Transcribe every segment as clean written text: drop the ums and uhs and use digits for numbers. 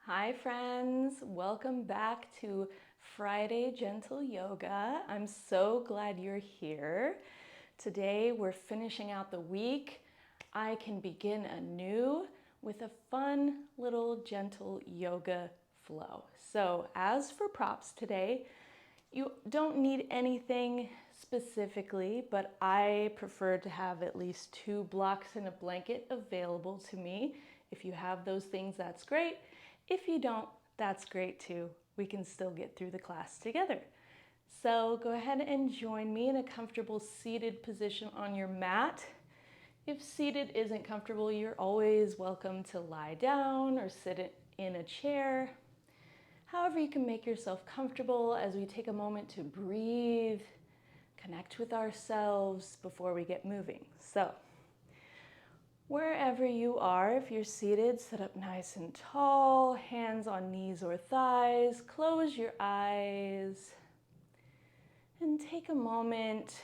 Hi friends, welcome back to Friday Gentle Yoga. I'm so glad you're here. Today we're finishing out the week. I can begin anew with a fun little gentle yoga flow. So as for props today, you don't need anything specifically, but I prefer to have at least 2 blocks and a blanket available to me. If you have those things, that's great. If you don't, that's great too. We can still get through the class together. So go ahead and join me in a comfortable seated position on your mat. If seated isn't comfortable, you're always welcome to lie down or sit in a chair. However you can make yourself comfortable as we take a moment to breathe, connect with ourselves before we get moving. So wherever you are, if you're seated, sit up nice and tall, hands on knees or thighs, close your eyes, and take a moment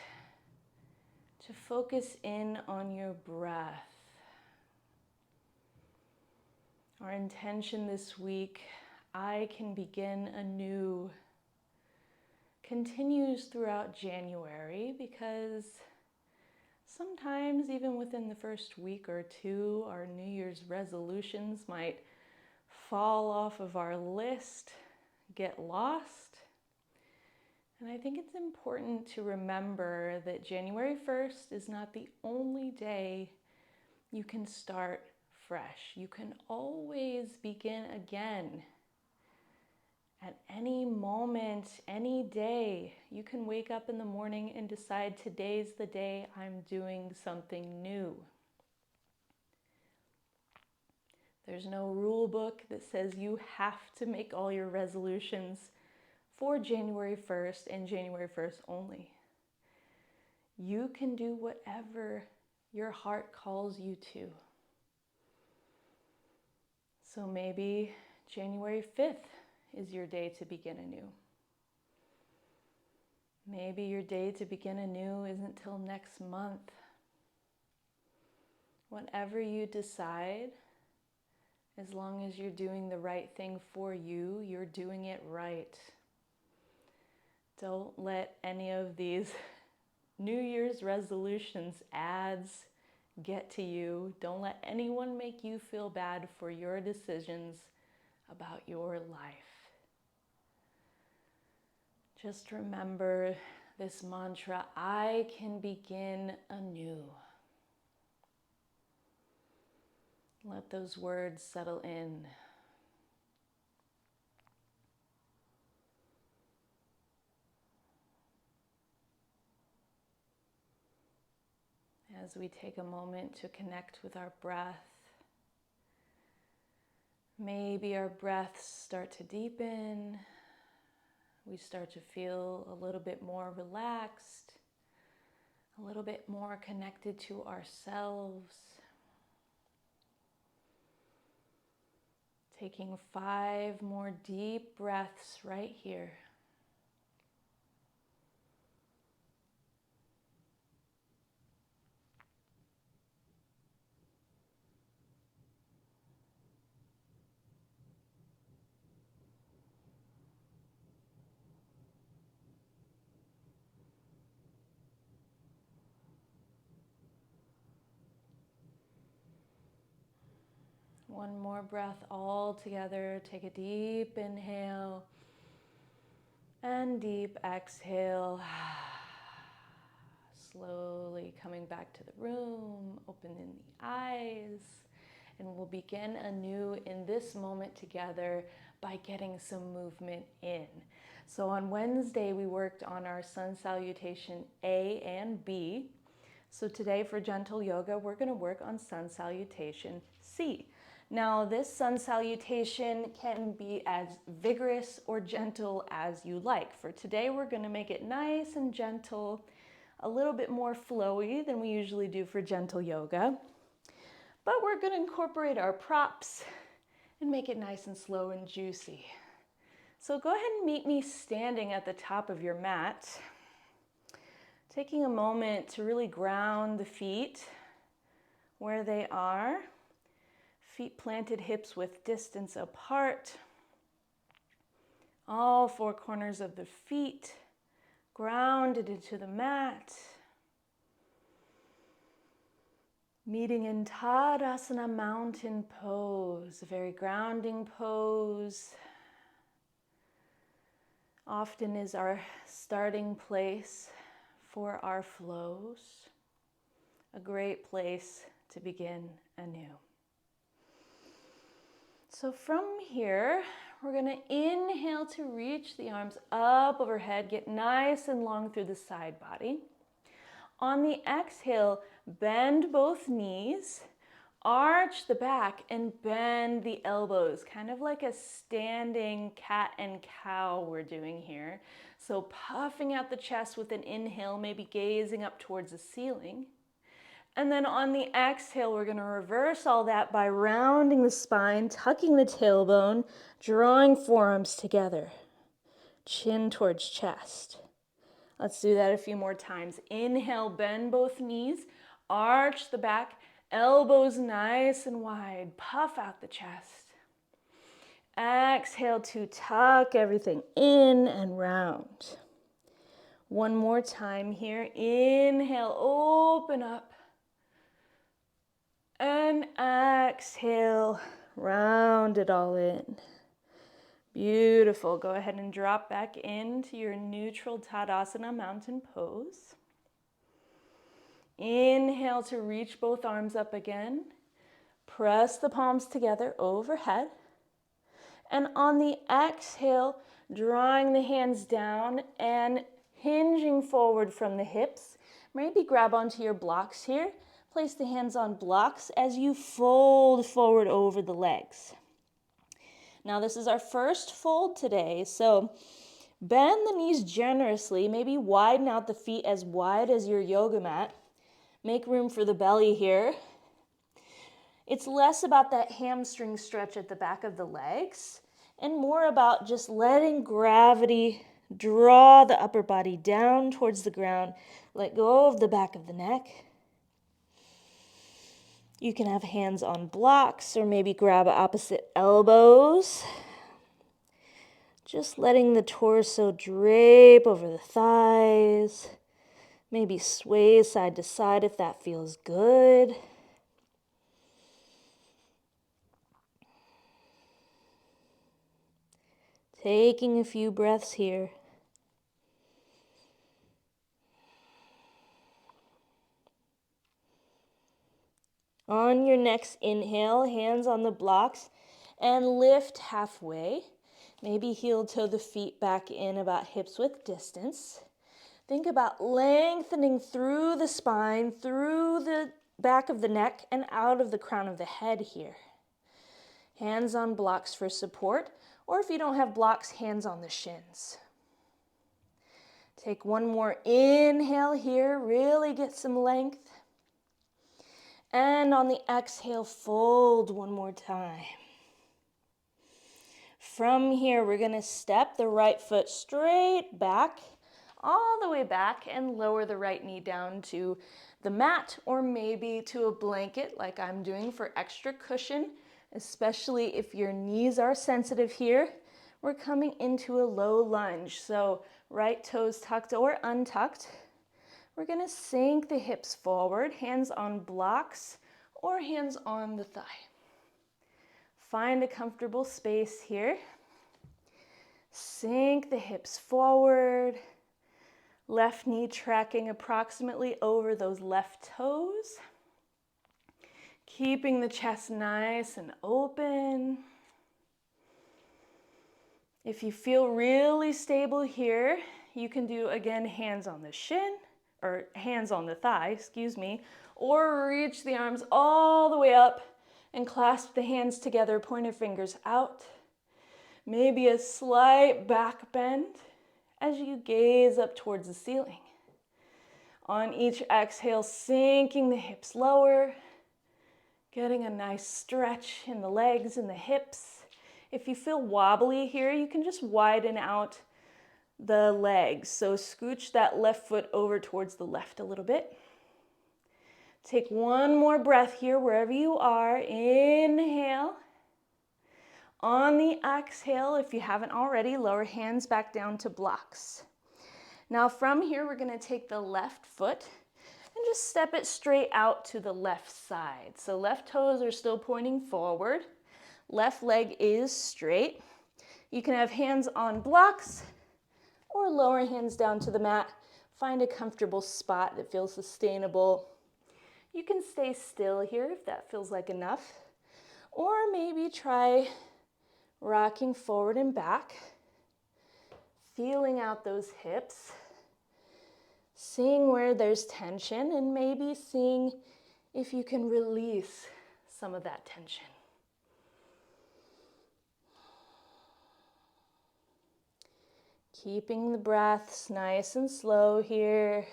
to focus in on your breath. Our intention this week, I can begin anew, continues throughout January because sometimes even within the first week or two, our New Year's resolutions might fall off of our list, get lost. And I think it's important to remember that January 1st is not the only day you can start fresh. You can always begin again. At any moment, any day, you can wake up in the morning and decide today's the day I'm doing something new. There's no rule book that says you have to make all your resolutions for January 1st and January 1st only. You can do whatever your heart calls you to. So maybe January 5th is your day to begin anew. Maybe your day to begin anew isn't till next month. Whatever you decide, as long as you're doing the right thing for you, you're doing it right. Don't let any of these New Year's resolutions ads get to you. Don't let anyone make you feel bad for your decisions about your life. Just remember this mantra, I can begin anew. Let those words settle in. As we take a moment to connect with our breath, maybe our breaths start to deepen. We start to feel a little bit more relaxed, a little bit more connected to ourselves. Taking 5 more deep breaths right here. One more breath all together. Take a deep inhale and deep exhale. Slowly coming back to the room, opening the eyes, and we'll begin anew in this moment together by getting some movement in. So on Wednesday, we worked on our Sun Salutation A and B. So today for gentle yoga, we're going to work on Sun Salutation C. Now this Sun Salutation can be as vigorous or gentle as you like. For today, we're going to make it nice and gentle, a little bit more flowy than we usually do for gentle yoga. But we're going to incorporate our props and make it nice and slow and juicy. So go ahead and meet me standing at the top of your mat, taking a moment to really ground the feet where they are. Feet planted, hips width distance apart. All four corners of the feet grounded into the mat. Meeting in Tadasana mountain pose, a very grounding pose. Often is our starting place for our flows. A great place to begin anew. So from here, we're going to inhale to reach the arms up overhead, get nice and long through the side body. On the exhale, bend both knees, arch the back, and bend the elbows, kind of like a standing cat and cow we're doing here. So puffing out the chest with an inhale, maybe gazing up towards the ceiling. And then on the exhale, we're going to reverse all that by rounding the spine, tucking the tailbone, drawing forearms together, chin towards chest. Let's do that a few more times. Inhale, bend both knees, arch the back, elbows nice and wide, puff out the chest. Exhale to tuck everything in and round. One more time here. Inhale, open up. And exhale, round it all in. Beautiful. Go ahead and drop back into your neutral Tadasana mountain pose. Inhale to reach both arms up again. Press the palms together overhead. And on the exhale, drawing the hands down and hinging forward from the hips. Maybe grab onto your blocks here. Place the hands on blocks as you fold forward over the legs. Now this is our first fold today, so bend the knees generously, maybe widen out the feet as wide as your yoga mat. Make room for the belly here. It's less about that hamstring stretch at the back of the legs and more about just letting gravity draw the upper body down towards the ground. Let go of the back of the neck. You can have hands on blocks or maybe grab opposite elbows. Just letting the torso drape over the thighs. Maybe sway side to side if that feels good. Taking a few breaths here. On your next inhale, hands on the blocks and lift halfway. Maybe heel toe the feet back in about hips width distance. Think about lengthening through the spine, through the back of the neck and out of the crown of the head here. Hands on blocks for support, or if you don't have blocks, hands on the shins. Take one more inhale here, really get some length. And on the exhale, fold one more time. From here, we're going to step the right foot straight back, all the way back, and lower the right knee down to the mat or maybe to a blanket like I'm doing for extra cushion, especially if your knees are sensitive here. We're coming into a low lunge, so right toes tucked or untucked. We're going to sink the hips forward, hands on blocks or hands on the thigh. Find a comfortable space here. Sink the hips forward. Left knee tracking approximately over those left toes. Keeping the chest nice and open. If you feel really stable here, you can do, again, hands on the shin, or hands on the thigh, or reach the arms all the way up and clasp the hands together, pointer fingers out. Maybe a slight back bend as you gaze up towards the ceiling. On each exhale, sinking the hips lower, getting a nice stretch in the legs and the hips. If you feel wobbly here, you can just widen out the legs. So scooch that left foot over towards the left a little bit. Take one more breath here wherever you are. Inhale. On the exhale, if you haven't already, lower hands back down to blocks. Now from here, we're going to take the left foot and just step it straight out to the left side. So left toes are still pointing forward. Left leg is straight. You can have hands on blocks or lower hands down to the mat. Find a comfortable spot that feels sustainable. You can stay still here if that feels like enough. Or maybe try rocking forward and back, feeling out those hips, seeing where there's tension, and maybe seeing if you can release some of that tension. Keeping the breaths nice and slow here.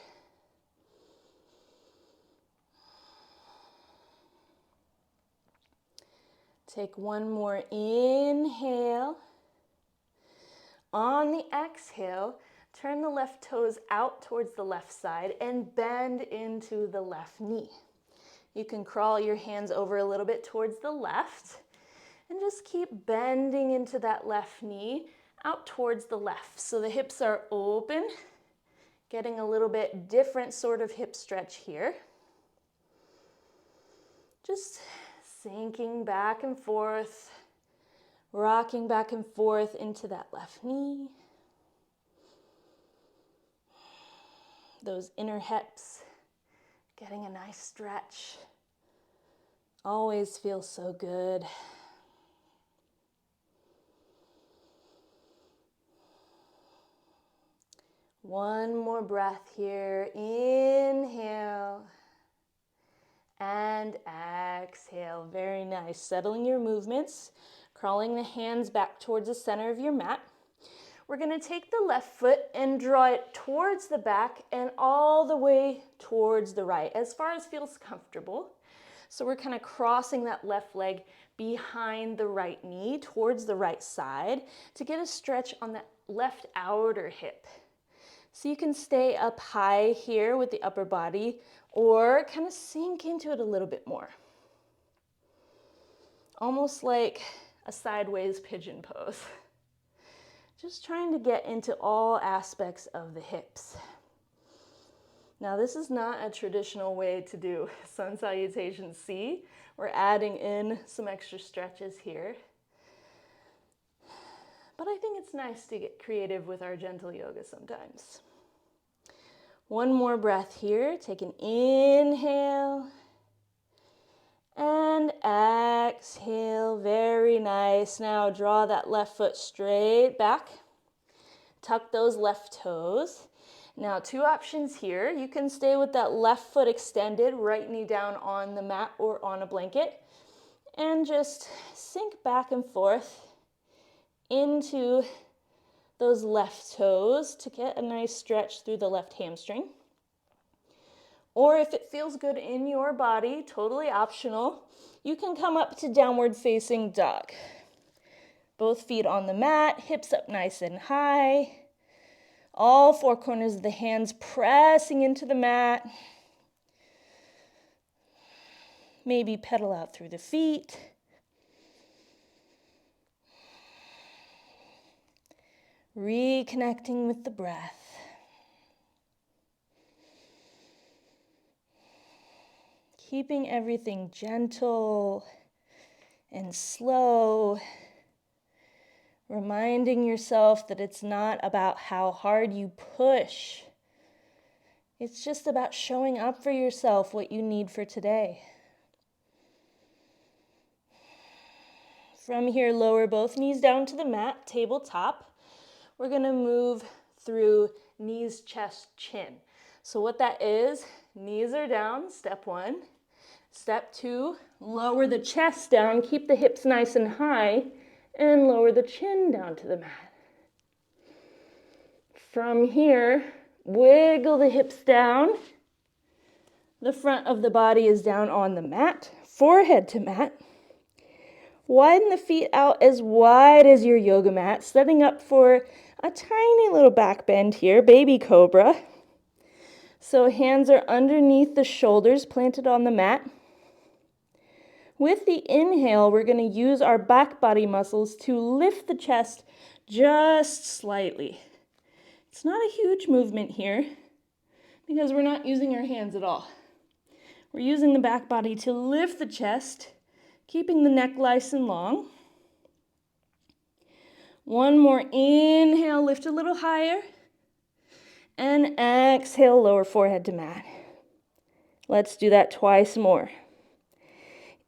Take one more inhale. On the exhale, turn the left toes out towards the left side and bend into the left knee. You can crawl your hands over a little bit towards the left and just keep bending into that left knee out towards the left. So the hips are open, getting a little bit different sort of hip stretch here. Just sinking back and forth, rocking back and forth into that left knee. Those inner hips, getting a nice stretch. Always feels so good. One more breath here. Inhale. And exhale. Very nice. Settling your movements, crawling the hands back towards the center of your mat. We're going to take the left foot and draw it towards the back and all the way towards the right, as far as feels comfortable. So we're kind of crossing that left leg behind the right knee towards the right side to get a stretch on that left outer hip. So you can stay up high here with the upper body or kind of sink into it a little bit more. Almost like a sideways pigeon pose. Just trying to get into all aspects of the hips. Now this is not a traditional way to do Sun Salutations C. We're adding in some extra stretches here. But I think it's nice to get creative with our gentle yoga sometimes. One more breath here. Take an inhale and exhale. Very nice. Now draw that left foot straight back. Tuck those left toes. Now two options here. You can stay with that left foot extended, right knee down on the mat or on a blanket, and just sink back and forth into those left toes to get a nice stretch through the left hamstring. Or if it feels good in your body, totally optional, you can come up to downward facing dog. Both feet on the mat, hips up nice and high. All four corners of the hands pressing into the mat. Maybe pedal out through the feet. Reconnecting with the breath. Keeping everything gentle and slow. Reminding yourself that it's not about how hard you push. It's just about showing up for yourself what you need for today. From here, lower both knees down to the mat, tabletop. We're going to move through knees, chest, chin. So what that is, knees are down, step one. Step two, lower the chest down, keep the hips nice and high, and lower the chin down to the mat. From here, wiggle the hips down. The front of the body is down on the mat, forehead to mat. Widen the feet out as wide as your yoga mat, setting up for a tiny little back bend here, baby cobra. So hands are underneath the shoulders, planted on the mat. With the inhale, we're going to use our back body muscles to lift the chest just slightly. It's not a huge movement here because we're not using our hands at all. We're using the back body to lift the chest, keeping the neck nice and long. One more inhale, lift a little higher. And exhale, lower forehead to mat. Let's do that twice more.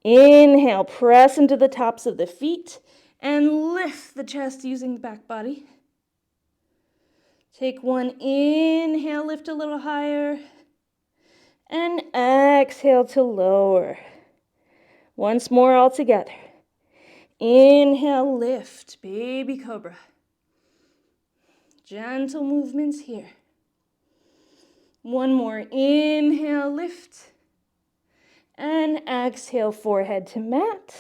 Inhale, press into the tops of the feet and lift the chest using the back body. Take one inhale, lift a little higher. And exhale to lower. Once more all together. Inhale, lift, baby cobra. Gentle movements here. One more inhale, lift. And exhale, forehead to mat.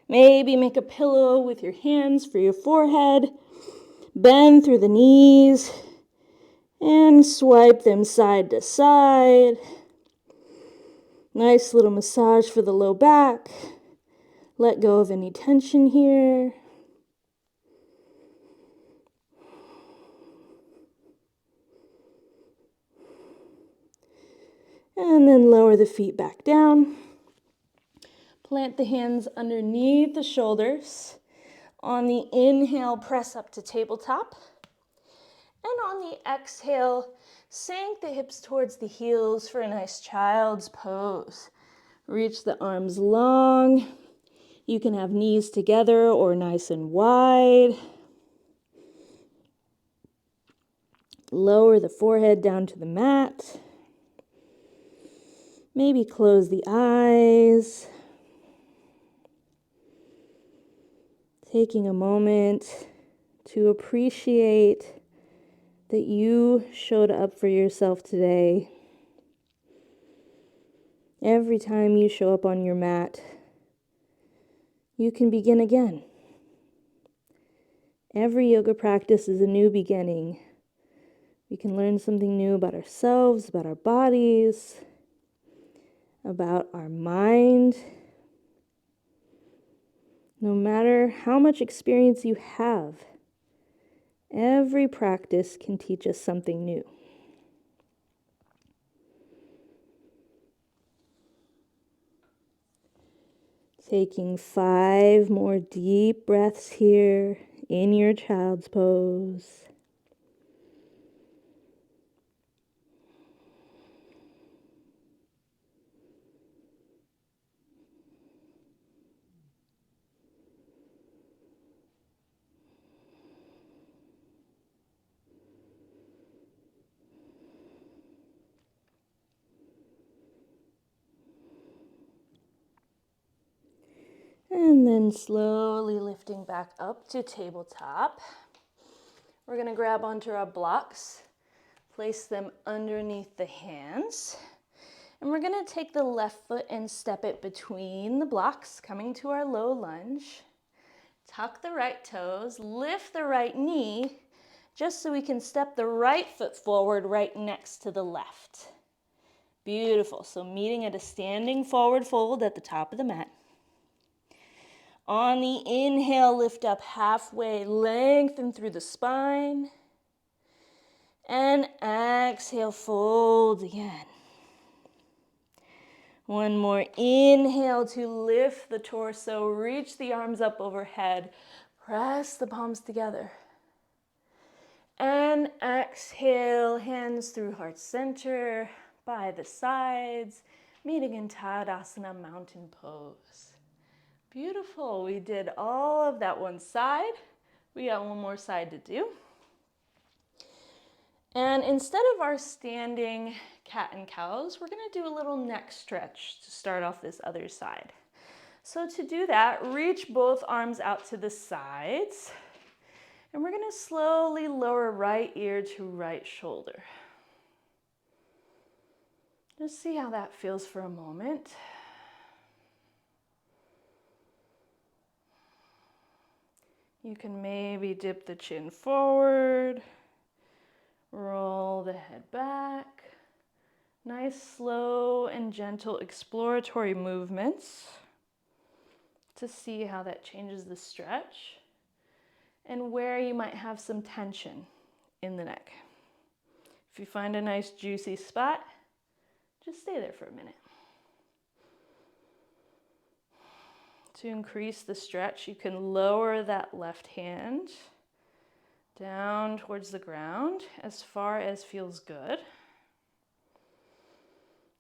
Maybe make a pillow with your hands for your forehead. Bend through the knees. And swipe them side to side. Nice little massage for the low back. Let go of any tension here. And then lower the feet back down. Plant the hands underneath the shoulders. On the inhale, press up to tabletop. And on the exhale, sink the hips towards the heels for a nice child's pose. Reach the arms long. You can have knees together or nice and wide. Lower the forehead down to the mat. Maybe close the eyes. Taking a moment to appreciate that you showed up for yourself today. Every time you show up on your mat, you can begin again. Every yoga practice is a new beginning. We can learn something new about ourselves, about our bodies, about our mind. No matter how much experience you have, every practice can teach us something new. Taking 5 more deep breaths here in your child's pose. And then slowly lifting back up to tabletop. We're going to grab onto our blocks, place them underneath the hands. And we're going to take the left foot and step it between the blocks, coming to our low lunge. Tuck the right toes, lift the right knee, just so we can step the right foot forward right next to the left. Beautiful. So meeting at a standing forward fold at the top of the mat. On the inhale, lift up halfway, lengthen through the spine. And exhale, fold again. One more inhale to lift the torso, reach the arms up overhead, press the palms together. And exhale, hands through heart center, by the sides, meeting in Tadasana, mountain pose. Beautiful. We did all of that one side. We got one more side to do. And instead of our standing cat and cows, we're going to do a little neck stretch to start off this other side. So to do that, reach both arms out to the sides. And we're going to slowly lower right ear to right shoulder. Just see how that feels for a moment. You can maybe dip the chin forward, roll the head back. Nice, slow and gentle exploratory movements to see how that changes the stretch and where you might have some tension in the neck. If you find a nice juicy spot, just stay there for a minute. To increase the stretch, you can lower that left hand down towards the ground as far as feels good.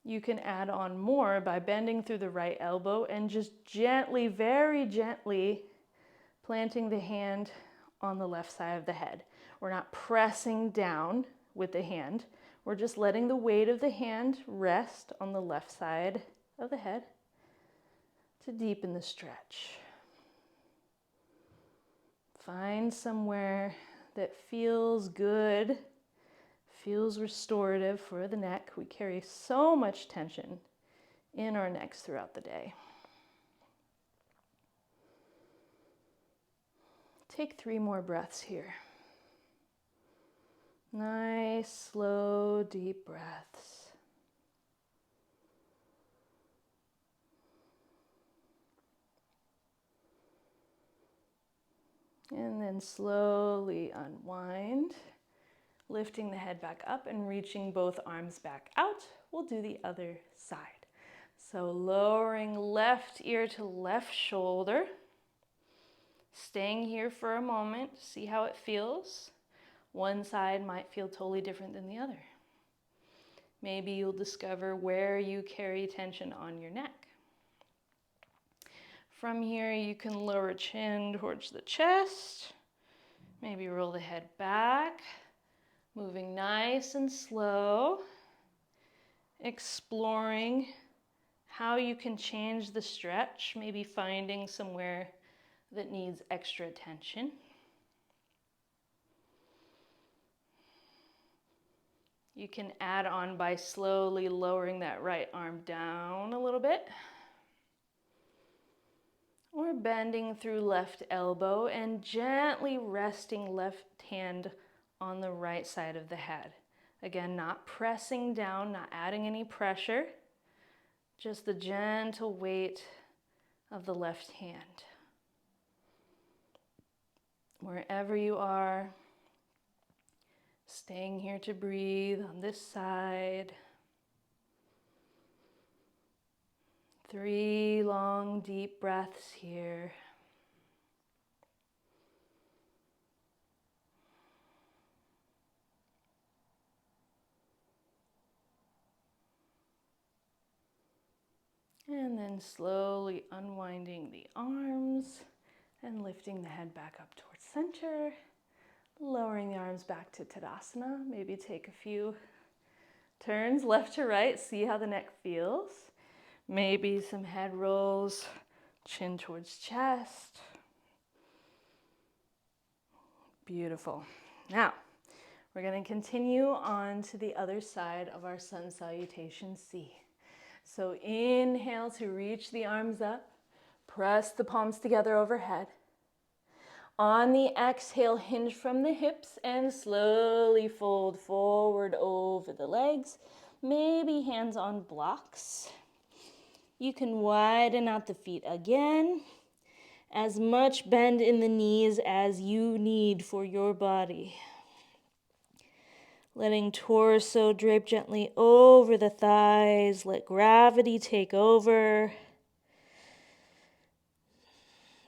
You can add on more by bending through the right elbow and just gently, very gently, planting the hand on the left side of the head. We're not pressing down with the hand. We're just letting the weight of the hand rest on the left side of the head to deepen the stretch. Find somewhere that feels good, feels restorative for the neck. We carry so much tension in our necks throughout the day. Take 3 more breaths here. Nice, slow, deep breaths. And then slowly unwind, lifting the head back up and reaching both arms back out. We'll do the other side. So lowering left ear to left shoulder. Staying here for a moment, see how it feels. One side might feel totally different than the other. Maybe you'll discover where you carry tension on your neck. From here, you can lower chin towards the chest. Maybe roll the head back. Moving nice and slow. Exploring how you can change the stretch. Maybe finding somewhere that needs extra attention. You can add on by slowly lowering that right arm down a little bit. Or bending through left elbow and gently resting left hand on the right side of the head. Again, not pressing down, not adding any pressure, just the gentle weight of the left hand. Wherever you are, staying here to breathe on this side. 3 long, deep breaths here. And then slowly unwinding the arms and lifting the head back up towards center. Lowering the arms back to Tadasana. Maybe take a few turns left to right, see how the neck feels. Maybe some head rolls, chin towards chest. Beautiful. Now, we're going to continue on to the other side of our Sun Salutation C. So inhale to reach the arms up, press the palms together overhead. On the exhale, hinge from the hips and slowly fold forward over the legs. Maybe hands on blocks. You can widen out the feet again. As much bend in the knees as you need for your body. Letting torso drape gently over the thighs. Let gravity take over.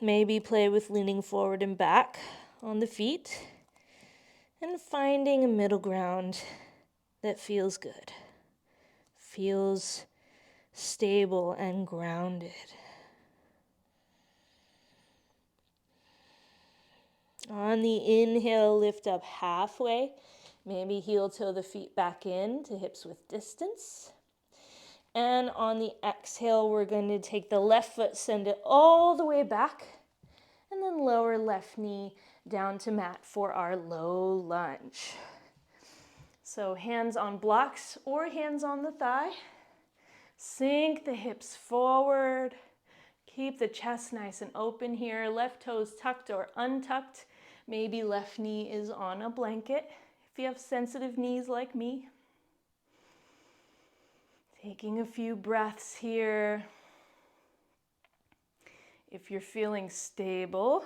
Maybe play with leaning forward and back on the feet. And finding a middle ground that feels good. Feels stable and grounded. On the inhale, lift up halfway. Maybe heel toe the feet back in to hips with distance. And on the exhale, we're going to take the left foot, send it all the way back. And then lower left knee down to mat for our low lunge. So hands on blocks or hands on the thigh. Sink the hips forward. Keep the chest nice and open here. Left toes tucked or untucked. Maybe left knee is on a blanket if you have sensitive knees like me. Taking a few breaths here. If you're feeling stable,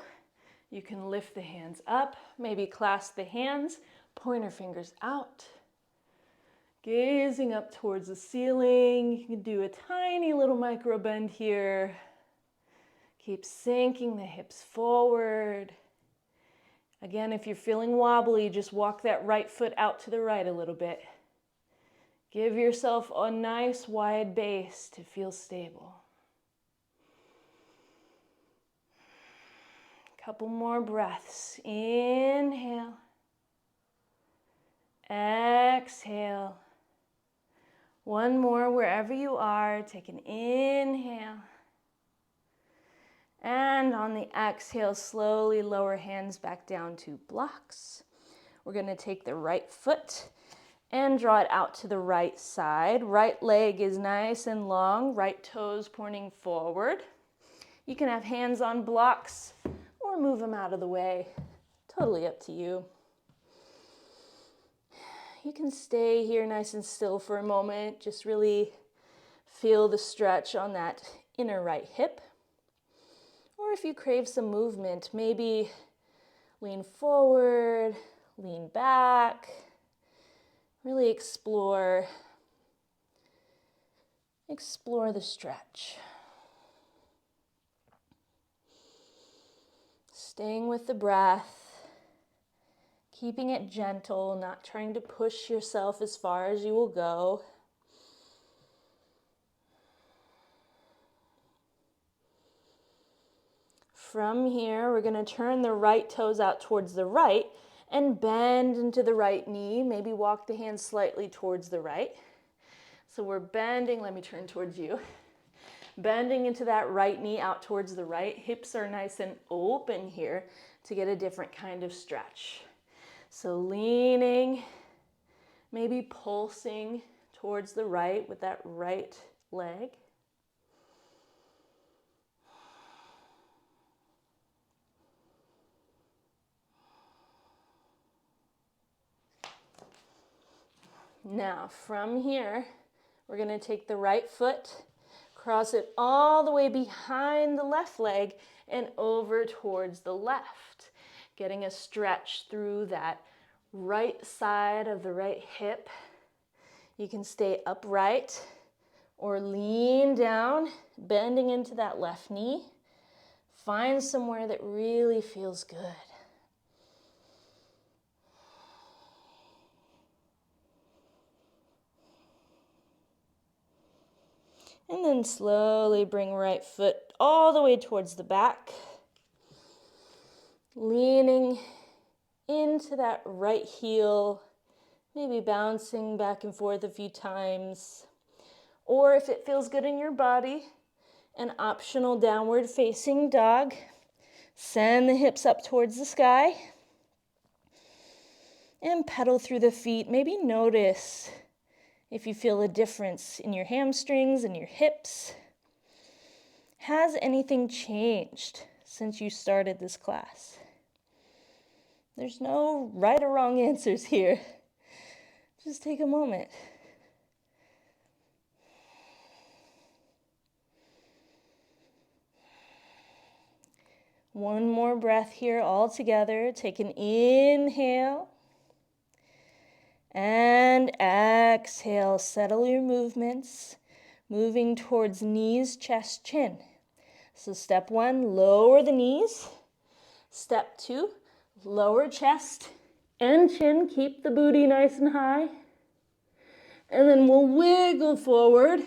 you can lift the hands up, maybe clasp the hands, pointer fingers out. Gazing up towards the ceiling. You can do a tiny little micro bend here. Keep sinking the hips forward. Again, if you're feeling wobbly, just walk that right foot out to the right a little bit. Give yourself a nice wide base to feel stable. Couple more breaths. Inhale. Exhale. One more wherever you are. Take an inhale. And on the exhale, slowly lower hands back down to blocks. We're going to take the right foot and draw it out to the right side. Right leg is nice and long, right toes pointing forward. You can have hands on blocks or move them out of the way. Totally up to you. You can stay here nice and still for a moment. Just really feel the stretch on that inner right hip. Or if you crave some movement, maybe lean forward, lean back. Really explore the stretch. Staying with the breath, keeping it gentle, not trying to push yourself as far as you will go. From here, we're going to turn the right toes out towards the right and bend into the right knee. Maybe walk the hands slightly towards the right. So we're bending, let me turn towards you. Bending into that right knee out towards the right. Hips are nice and open here to get a different kind of stretch. So leaning, maybe pulsing towards the right with that right leg. Now, from here, we're going to take the right foot, cross it all the way behind the left leg and over towards the left, getting a stretch through that right side of the right hip. You can stay upright or lean down, bending into that left knee. Find somewhere that really feels good. And then slowly bring right foot all the way towards the back. Leaning into that right heel, maybe bouncing back and forth a few times. Or if it feels good in your body, an optional downward facing dog. Send the hips up towards the sky. And pedal through the feet. Maybe notice if you feel a difference in your hamstrings and your hips. Has anything changed since you started this class? There's no right or wrong answers here. Just take a moment. One more breath here all together. Take an inhale. And exhale, settle your movements, moving towards knees, chest, chin. So step 1, lower the knees. Step 2, lower chest and chin, keep the booty nice and high. And then we'll wiggle forward,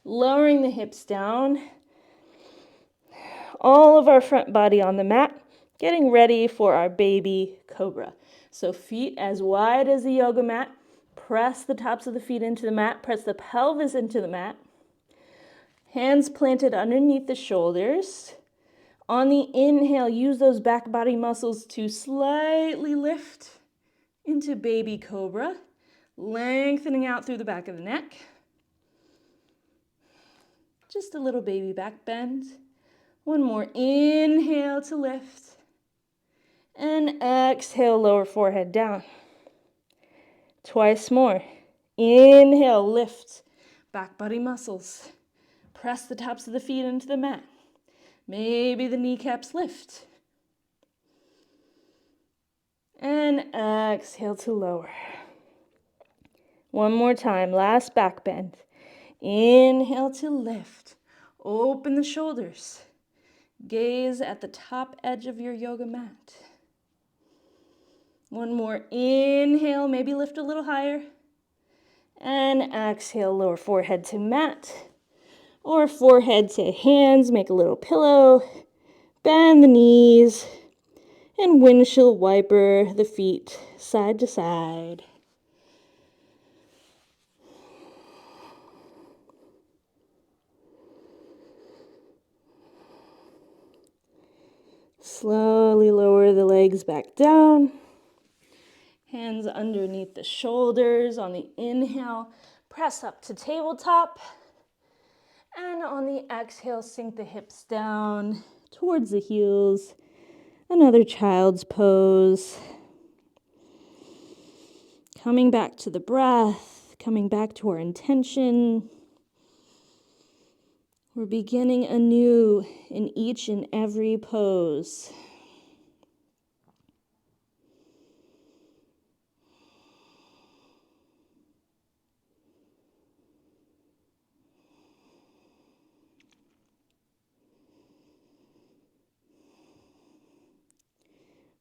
lowering the hips down. All of our front body on the mat, getting ready for our baby cobra. So feet as wide as the yoga mat. Press the tops of the feet into the mat. Press the pelvis into the mat. Hands planted underneath the shoulders. On the inhale, use those back body muscles to slightly lift into baby cobra. Lengthening out through the back of the neck. Just a little baby back bend. One more inhale to lift. And exhale, lower forehead down. Twice more. Inhale, lift. back body muscles. Press the tops of the feet into the mat. Maybe the kneecaps lift. And exhale to lower. One more time, last back bend. Inhale to lift. Open the shoulders. Gaze at the top edge of your yoga mat. One more, inhale, maybe lift a little higher. And exhale, lower forehead to mat. Or forehead to hands, make a little pillow. Bend the knees. And windshield wiper the feet side to side. Slowly lower the legs back down. Hands underneath the shoulders. On the inhale, press up to tabletop. And on the exhale, sink the hips down towards the heels. Another child's pose. Coming back to the breath, coming back to our intention. We're beginning anew in each and every pose.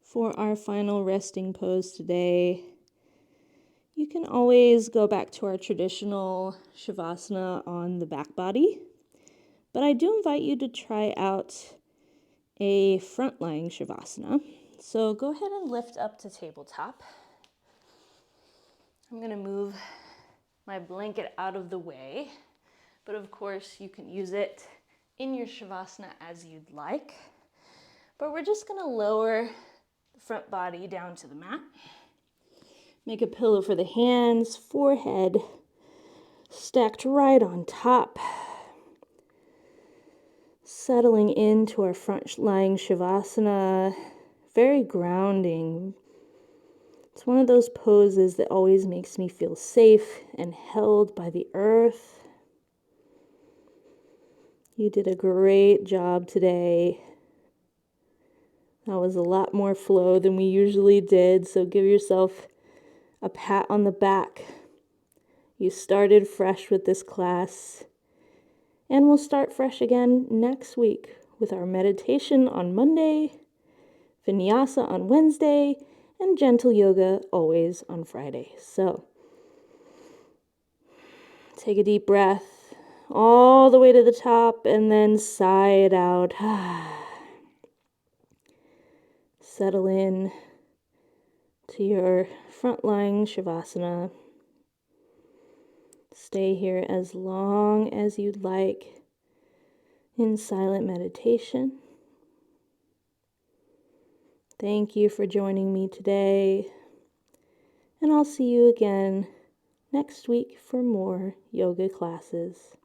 For our final resting pose today, you can always go back to our traditional Shavasana on the back body, but I do invite you to try out a front lying Shavasana. So go ahead and lift up to tabletop. I'm going to move my blanket out of the way, but of course you can use it in your Shavasana as you'd like. But we're just going to lower the front body down to the mat. Make a pillow for the hands, forehead stacked right on top. Settling into our front lying Shavasana, very grounding. It's one of those poses that always makes me feel safe and held by the earth. You did a great job today. That was a lot more flow than we usually did, so give yourself a pat on the back. You started fresh with this class, and we'll start fresh again next week with our meditation on Monday, vinyasa on Wednesday, and gentle yoga always on Friday. So take a deep breath all the way to the top and then sigh it out. Settle in to your front lying Shavasana. Stay here as long as you'd like in silent meditation. Thank you for joining me today, and I'll see you again next week for more yoga classes.